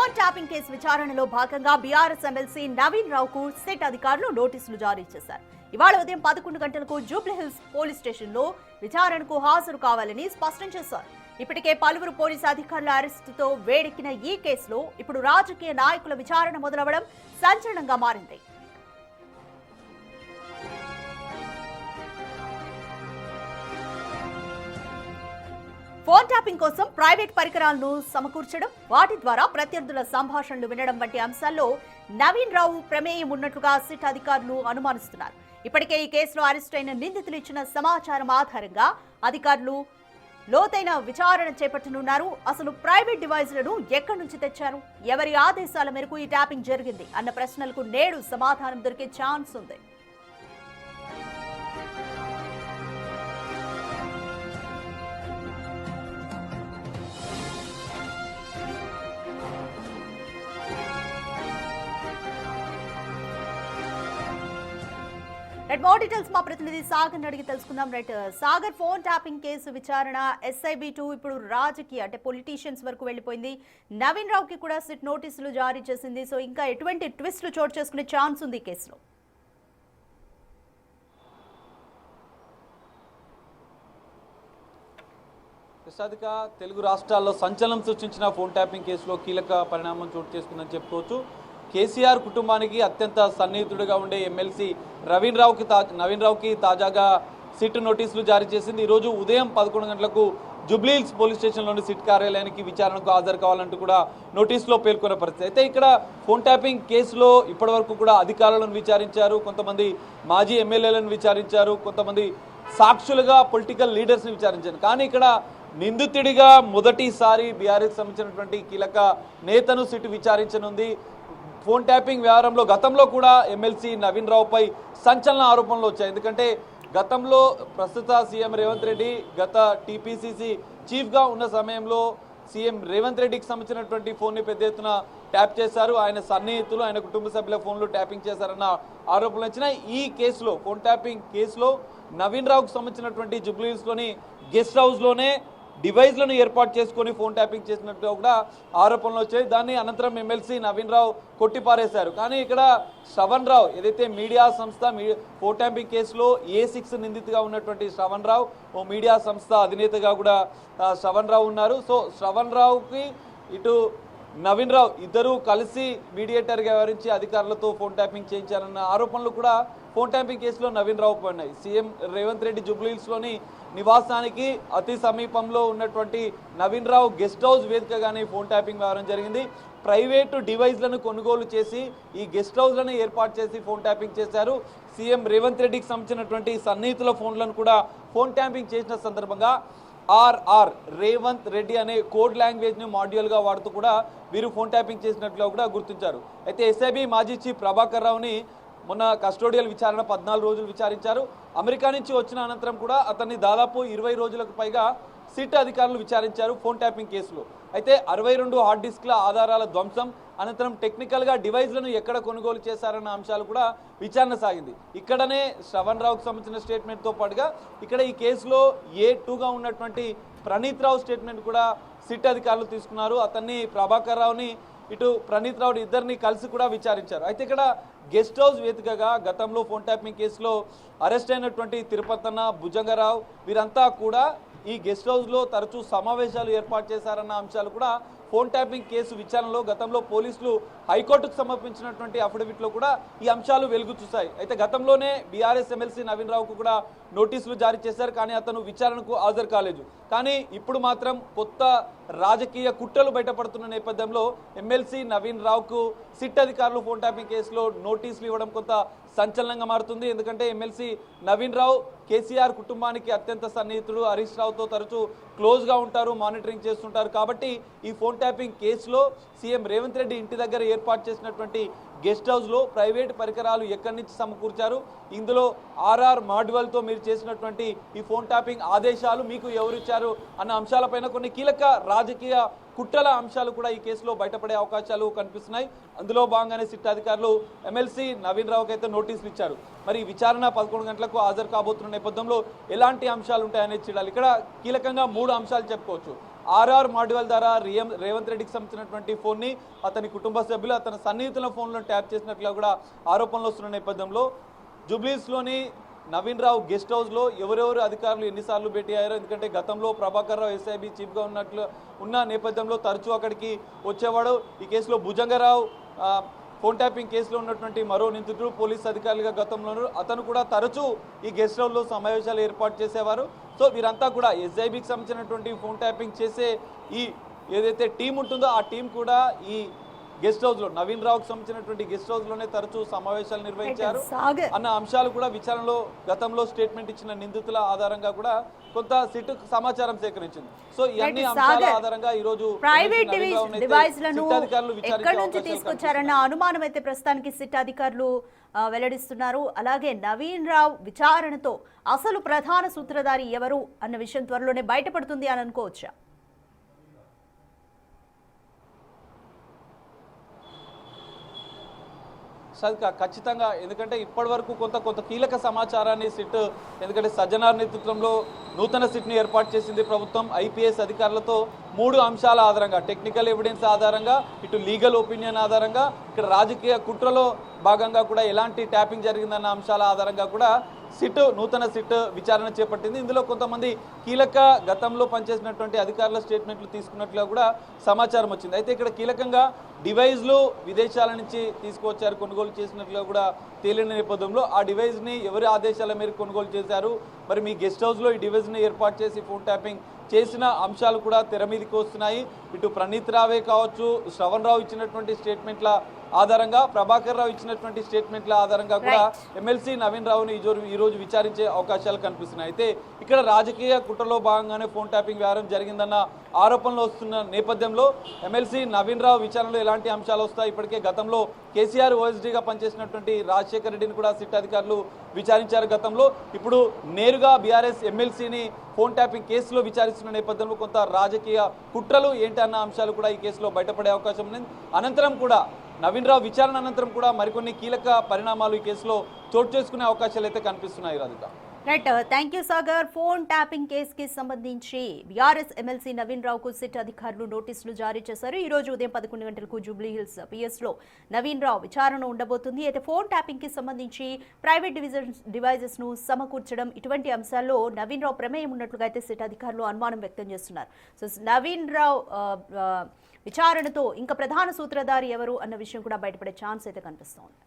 Phone tapping case విచారణలో భాగంగా BRS MLC Naveen రావుకు సిట్ అధికారులు నోటీసులు జారీ చేశారు. ఇవాళ ఉదయం 11 గంటలకు జూబ్లీహిల్స్ పోలీస్ స్టేషన్లో విచారణకు హాజరు కావాలని స్పష్టం చేశారు. ఇప్పటికే పలువురు పోలీసు అధికారుల అరెస్టుతో వేడెక్కిన ఈ కేసులో ఇప్పుడు రాజకీయ నాయకుల విచారణ మొదలవడం సంచలనంగా మారింది. ఫోన్ ట్యాపింగ్ కోసం ప్రైవేట్ పరికరాలను సమకూర్చడం, వాటి ద్వారా ప్రత్యర్థుల సంభాషణలు వినడం వంటి అంశాల్లో నవీన్ రావు ప్రమేయం ఉన్నట్లుగా సిట్ అధికారులు అనుమానిస్తున్నారు. ఇప్పటికే ఈ కేసులో అరెస్ట్ అయిన నిందితులు ఇచ్చిన సమాచారం ఆధారంగా అధికారులు లోతైన విచారణ చేపట్టనున్నారు. అసలు ప్రైవేట్ డివైజ్లను ఎక్కడి నుంచి తెచ్చారు, ఎవరి ఆదేశాల మేరకు ఈ ట్యాపింగ్ జరిగింది అన్న ప్రశ్నలకు నేడు సమాధానం దొరికే ఛాన్స్ ఉంది. మోర్ డీటెయిల్స్ మా ప్రతినిధి సాగర్ అడిగి తెలుసుకుందాం. సాగర్, ఫోన్ ట్యాపింగ్ కేసు విచారణ SIB2 ఇప్పుడు రాజకీయ పొలిటీషియన్స్ వరకు వెళ్ళిపోయింది. నవీన్ రావుకి కూడా సిట్ నోటీసులు జారీ చేసింది. సో ఇంకా ఎటువంటి ట్విస్టులు చోటు చేసుకునే ఛాన్స్ ఉంది ఈ కేసులో? ప్రసాదిక, తెలుగు రాష్ట్రాల్లో సంచలనం సృష్టించిన ఫోన్ ట్యాపింగ్ కేసులో కీలక పరిణామం చోటు చేసుకుందని చెప్పుకోవచ్చు. కేసీఆర్ కుటుంబానికి అత్యంత సన్నిహితుడిగా ఉండే ఎమ్మెల్సీ నవీన్ రావుకి తాజాగా సిట్ నోటీసులు జారీ చేసింది. ఈరోజు ఉదయం 11 గంటలకు జూబ్లీహిల్స్ పోలీస్ స్టేషన్లోని సిట్ కార్యాలయానికి విచారణకు హాజరు కావాలంటూ కూడా నోటీసులో పేర్కొన్న పరిస్థితి. అయితే ఇక్కడ ఫోన్ ట్యాపింగ్ కేసులో ఇప్పటివరకు కూడా అధికారులను విచారించారు, కొంతమంది మాజీ ఎమ్మెల్యేలను విచారించారు, కొంతమంది సాక్షులుగా పొలిటికల్ లీడర్స్ని విచారించారు. కానీ ఇక్కడ నిందితుడిగా మొదటిసారి బీఆర్ఎస్ సంబంధించినటువంటి కీలక నేతను సిట్ విచారించనుంది. ఫోన్ ట్యాపింగ్ వ్యవహారంలో గతంలో కూడా ఎమ్మెల్సీ నవీన్ రావుపై సంచలన ఆరోపణలు వచ్చాయి. ఎందుకంటే గతంలో ప్రస్తుత సీఎం రేవంత్ రెడ్డి గత TPCC చీఫ్గా ఉన్న సమయంలో సీఎం రేవంత్ రెడ్డికి సంబంధించినటువంటి ఫోన్ని పెద్ద ఎత్తున ట్యాప్ చేశారు. ఆయన సన్నిహితులు, ఆయన కుటుంబ సభ్యుల ఫోన్లు ట్యాపింగ్ చేశారన్న ఆరోపణలు వచ్చినాయి. ఈ కేసులో, ఫోన్ ట్యాపింగ్ కేసులో నవీన్ రావుకు సంబంధించినటువంటి జూబ్లీహిల్స్లోని గెస్ట్ హౌస్లోనే డివైజ్లను ఏర్పాటు చేసుకొని ఫోన్ ట్యాపింగ్ చేసినట్టుగా కూడా ఆరోపణలు వచ్చాయి. దాన్ని అనంతరం ఎమ్మెల్సీ నవీన్ రావు కొట్టిపారేశారు. కానీ ఇక్కడ శ్రవణ్ రావు, ఏదైతే మీడియా సంస్థ ఫోన్ ట్యాపింగ్ కేసులో A6 నిందితుగా ఉన్నటువంటి శ్రవణ్ రావు, ఓ మీడియా సంస్థ అధినేతగా కూడా శ్రవణ్ రావు ఉన్నారు. సో శ్రవణ్ రావుకి ఇటు నవీన్ రావు ఇద్దరు కలిసి మీడియేటర్గా వ్యవహరించి అధికారులతో ఫోన్ ట్యాపింగ్ చేయించారన్న ఆరోపణలు కూడా ఫోన్ ట్యాపింగ్ కేసులో నవీన్ రావు పడినాయి. సీఎం రేవంత్ రెడ్డి జూబ్లీహిల్స్లోని నివాసానికి అతి సమీపంలో ఉన్నటువంటి నవీన్ రావు గెస్ట్ హౌస్ వేదికగానే ఫోన్ ట్యాపింగ్ వ్యవహారం జరిగింది. ప్రైవేటు డివైజ్లను కొనుగోలు చేసి ఈ గెస్ట్ హౌస్లను ఏర్పాటు చేసి ఫోన్ ట్యాపింగ్ చేశారు. సీఎం రేవంత్ రెడ్డికి సంబంధించినటువంటి సన్నిహితుల ఫోన్లను కూడా ఫోన్ ట్యాపింగ్ చేసిన సందర్భంగా RR రేవంత్ రెడ్డి అనే కోడ్ లాంగ్వేజ్ని మాడ్యూల్గా వాడుతూ కూడా వీరు ఫోన్ ట్యాపింగ్ చేసినట్లుగా కూడా గుర్తించారు. అయితే SIB మాజీ చీఫ్ ప్రభాకర్ రావుని మొన్న కస్టోడియల్ విచారణ 14 రోజులు విచారించారు. అమెరికా నుంచి వచ్చిన అనంతరం కూడా అతన్ని దాదాపు 20 రోజులకు పైగా సిట్ అధికారులు విచారించారు ఫోన్ ట్యాపింగ్ కేసులో. అయితే 62 హార్డ్ డిస్క్ల ఆధారాల ధ్వంసం అనంతరం టెక్నికల్గా డివైజ్లను ఎక్కడ కొనుగోలు చేశారన్న అంశాలు కూడా విచారణ సాగింది. ఇక్కడనే శ్రవణ్ రావుకు సంబంధించిన స్టేట్మెంట్తో పాటుగా ఇక్కడ ఈ కేసులో A2గా ఉన్నటువంటి ప్రణీత్ రావు స్టేట్మెంట్ కూడా సిట్ అధికారులు తీసుకున్నారు. అతన్ని ప్రభాకర్ రావుని ఇటు ప్రణీత్ రావు ఇద్దరిని కలిసి కూడా విచారించారు. అయితే ఇక్కడ గెస్ట్ హౌస్ వేదికగా గతంలో ఫోన్ ట్యాపింగ్ కేసులో అరెస్ట్ అయినటువంటి తిరుపతన్న, భుజంగరావు వీరంతా కూడా ఈ గెస్ట్ హౌస్లో తరచూ సమావేశాలు ఏర్పాటు చేశారన్న అంశాలు కూడా ఫోన్ ట్యాపింగ్ కేసు విచారణలో గతంలో పోలీసులు హైకోర్టుకు సమర్పించినటువంటి అఫిడవిట్లో కూడా ఈ అంశాలు వెలుగు చూశాయి. అయితే గతంలోనే బీఆర్ఎస్ ఎమ్మెల్సీ నవీన్ రావుకు కూడా నోటీసులు జారీ చేశారు, కానీ అతను విచారణకు హాజరు కాలేదు. కానీ ఇప్పుడు మాత్రం కొత్త రాజకీయ కుట్రలు బయటపడుతున్న నేపథ్యంలో ఎమ్మెల్సీ నవీన్ రావుకు సిట్ అధికారులు ఫోన్ ట్యాపింగ్ కేసులో నోటీసులు ఇవ్వడం కొంత సంచలనంగా మారుతుంది. ఎందుకంటే ఎమ్మెల్సీ నవీన్ రావు కేసీఆర్ కుటుంబానికి అత్యంత సన్నిహితుడు, హరీష్ రావుతో తరచూ క్లోజ్గా ఉంటారు, మానిటరింగ్ చేస్తుంటారు. కాబట్టి ఈ ఫోన్ ట్యాపింగ్ కేసులో సీఎం రేవంత్ రెడ్డి ఇంటి దగ్గర ఏర్పాటు చేసినటువంటి గెస్ట్ హౌస్లో ప్రైవేట్ పరికరాలు ఎక్కడి నుంచి సమకూర్చారు, ఇందులో RR మాడ్యూల్తో మీరు చేసినటువంటి ఈ ఫోన్ ట్యాపింగ్ ఆదేశాలు మీకు ఎవరిచ్చారు అన్న అంశాలపైన కొన్ని కీలక రాజకీయ కుట్రల అంశాలు కూడా ఈ కేసులో బయటపడే అవకాశాలు కనిపిస్తున్నాయి. అందులో భాగంగానే సిట్ అధికారులు ఎమ్మెల్సీ నవీన్ రావుకి అయితే నోటీసులు ఇచ్చారు. మరి విచారణ 11 గంటలకు హాజరు కాబోతున్న నేపథ్యంలో ఎలాంటి అంశాలు ఉంటాయనేది చూడాలి. ఇక్కడ కీలకంగా 3 అంశాలు చెప్పుకోవచ్చు. ఆర్ఆర్ మాడ్యూల్ ద్వారా రేవంత్ రెడ్డికి సంబంధించినటువంటి ఫోన్ని అతని కుటుంబ సభ్యులు అతని సన్నిహితుల ఫోన్లో ట్యాప్ చేసినట్లుగా కూడా ఆరోపణలు వస్తున్న నేపథ్యంలో జూబ్లీస్లోని నవీన్ రావు గెస్ట్ హౌస్లో ఎవరెవరు అధికారులు ఎన్నిసార్లు భేటీ అయ్యారో, ఎందుకంటే గతంలో ప్రభాకర్ రావు ఎస్ఐబి చీఫ్గా ఉన్న నేపథ్యంలో తరచూ అక్కడికి వచ్చేవాడు. ఈ కేసులో భుజంగరావు ఫోన్ ట్యాపింగ్ కేసులో ఉన్నటువంటి మరో నిందితుడు పోలీస్ అధికారులుగా గతంలో అతను కూడా తరచూ ఈ గెస్ట్ హౌస్లో సమావేశాలు ఏర్పాటు చేసేవారు. సో వీరంతా కూడా ఎస్ఐబికి సంబంధించినటువంటి ఫోన్ ట్యాపింగ్ చేసే ఈ ఏదైతే టీం ఉంటుందో ఆ టీం కూడా ఈ గెస్ట్ హౌస్ లో నవీన్ రావుకి సంబంధించినటువంటి గెస్ట్ హౌస్ లోనే తరచూ సమావేశాలు నిర్వహించారు అన్న అంశాలు కూడా విచారణలో గతంలో స్టేట్మెంట్ ఇచ్చిన నిందితుల ఆధారంగా కూడా కొంత సిట్ సమాచారం సేకరించింది. సో ఇవన్నీ అంశాల ఆధారంగా ఈ రోజు ప్రైవేట్ డివైస్లను ఎక్కడి నుంచి తీసుకొచ్చారన్న అనుమానం అయితే ప్రస్తుతానికి సిట్ అధికారులు వెల్లడిస్తున్నారు. అలాగే నవీన్ రావు విచారణతో అసలు ప్రధాన సూత్రధారి ఎవరు అన్న విషయం త్వరలోనే బయటపడుతుంది అని అనుకోవచ్చా? ఖచ్చితంగా, ఎందుకంటే ఇప్పటి వరకు కొంత కీలక సమాచారాన్ని సిట్, ఎందుకంటే సజ్జనార్ నేతృత్వంలో నూతన సిట్ని ఏర్పాటు చేసింది ప్రభుత్వం ఐపీఎస్ అధికారులతో 3 అంశాల ఆధారంగా, టెక్నికల్ ఎవిడెన్స్ ఆధారంగా, ఇటు లీగల్ ఒపీనియన్ ఆధారంగా, ఇక్కడ రాజకీయ కుట్రలో భాగంగా కూడా ఎలాంటి ట్యాపింగ్ జరిగిందన్న అంశాల ఆధారంగా కూడా నూతన సిట్ విచారణ చేపట్టింది. ఇందులో కొంతమంది కీలక గతంలో పనిచేసినటువంటి అధికారుల స్టేట్మెంట్లు తీసుకున్నట్లుగా కూడా సమాచారం వచ్చింది. అయితే ఇక్కడ కీలకంగా డివైజ్లు విదేశాల నుంచి తీసుకువచ్చారు, కొనుగోలు చేసినట్లుగా కూడా తేలిన నేపథ్యంలో ఆ డివైజ్ని ఎవరి ఆదేశాల మేరకు కొనుగోలు చేశారు, మరి మీ గెస్ట్ హౌస్లో ఈ డివైజ్ని ఏర్పాటు చేసి ఫోన్ ట్యాపింగ్ చేసిన అంశాలు కూడా తెర మీదకి వస్తున్నాయి. ఇటు ప్రణీత్ రావే కావచ్చు, శ్రవణ్ రావు ఇచ్చినటువంటి స్టేట్మెంట్ల ఆధారంగా, ప్రభాకర్ రావు ఇచ్చినటువంటి స్టేట్మెంట్ల ఆధారంగా కూడా ఎమ్మెల్సీ నవీన్ రావుని ఈ రోజు విచారించే అవకాశాలు కనిపిస్తున్నాయి. అయితే ఇక్కడ రాజకీయ కుట్రలో భాగంగానే ఫోన్ ట్యాపింగ్ వ్యవహారం జరిగిందన్న ఆరోపణలు వస్తున్న నేపథ్యంలో ఎమ్మెల్సీ నవీన్ రావు విచారణలో ఎలాంటి అంశాలు వస్తాయి? ఇప్పటికే గతంలో కేసీఆర్ ఓఎస్డీగా పనిచేసినటువంటి రాజశేఖర్ రెడ్డిని కూడా సిట్ అధికారులు విచారించారు గతంలో. ఇప్పుడు నేరుగా బీఆర్ఎస్ ఎమ్మెల్సీని ఫోన్ ట్యాపింగ్ కేసులో విచారిస్తున్న నేపథ్యంలో కొంత రాజకీయ కుట్రలు ఏంటి అన్న అంశాలు కూడా ఈ కేసులో బయటపడే అవకాశం ఉంది. అనంతరం కూడా నవీన్ రావు విచారణ అనంతరం కూడా మరికొన్ని కీలక పరిణామాలు ఈ కేసులో చోటు చేసుకునే అవకాశాలు అయితే కనిపిస్తున్నాయి. Radhika, right, thank you Sagar. Phone tapping కేసుకి సంబంధించి బీఆర్ఎస్ ఎమ్మెల్సీ నవీన్ రావుకు సిట్ అధికారులు నోటీసులు జారీ చేశారు. ఈ రోజు ఉదయం 11 గంటలకు జూబ్లీ హిల్స్ పిఎస్ లో నవీన్ రావు విచారణ ఉండబోతుంది. అయితే ఫోన్ ట్యాపింగ్ కి సంబంధించి ప్రైవేట్ డివైజెస్ ను సమకూర్చడం, ఇటువంటి అంశాల్లో నవీన్ రావు ప్రమేయం ఉన్నట్లుగా అయితే సిట్ అధికారులు అనుమానం వ్యక్తం చేస్తున్నారు. సో నవీన్ రావు విచారణతో ఇంకా ప్రధాన సూత్రధారి ఎవరు అన్న విషయం కూడా బయటపడే ఛాన్స్ అయితే కనిపిస్తోంది.